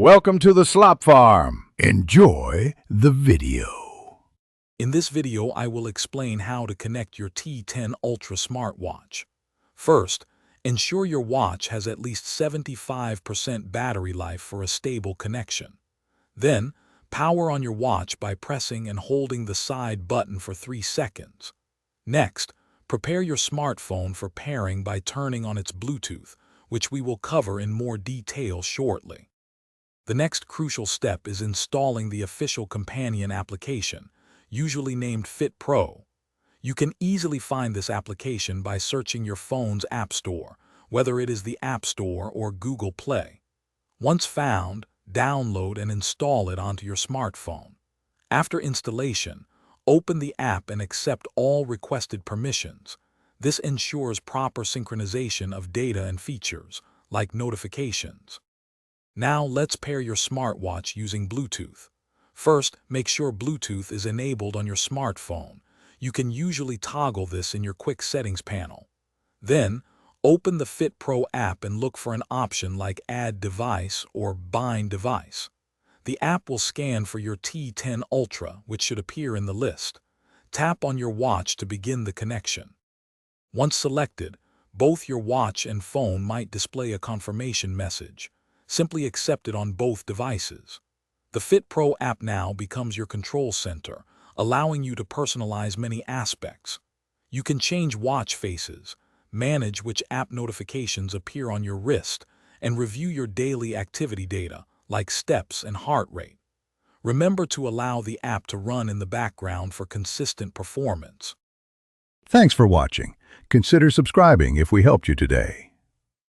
Welcome to the Slop Farm. Enjoy the video. In this video, I will explain how to connect your T10 Ultra smartwatch. First, ensure your watch has at least 75% battery life for a stable connection. Then, power on your watch by pressing and holding the side button for 3 seconds. Next, prepare your smartphone for pairing by turning on its Bluetooth, which we will cover in more detail shortly. The next crucial step is installing the official companion application, usually named Fit Pro. You can easily find this application by searching your phone's App Store, whether it is the App Store or Google Play. Once found, download and install it onto your smartphone. After installation, open the app and accept all requested permissions. This ensures proper synchronization of data and features, like notifications. Now let's pair your smartwatch using Bluetooth. First, make sure Bluetooth is enabled on your smartphone. You can usually toggle this in your quick settings panel. Then, open the Fit Pro app and look for an option like Add Device or Bind Device. The app will scan for your T10 Ultra, which should appear in the list. Tap on your watch to begin the connection. Once selected, both your watch and phone might display a confirmation message. Simply accept it on both devices. The Fit Pro app now becomes your control center, allowing you to personalize many aspects. You can change watch faces, manage which app notifications appear on your wrist, and review your daily activity data, like steps and heart rate. Remember to allow the app to run in the background for consistent performance. Thanks for watching. Consider subscribing if we helped you today.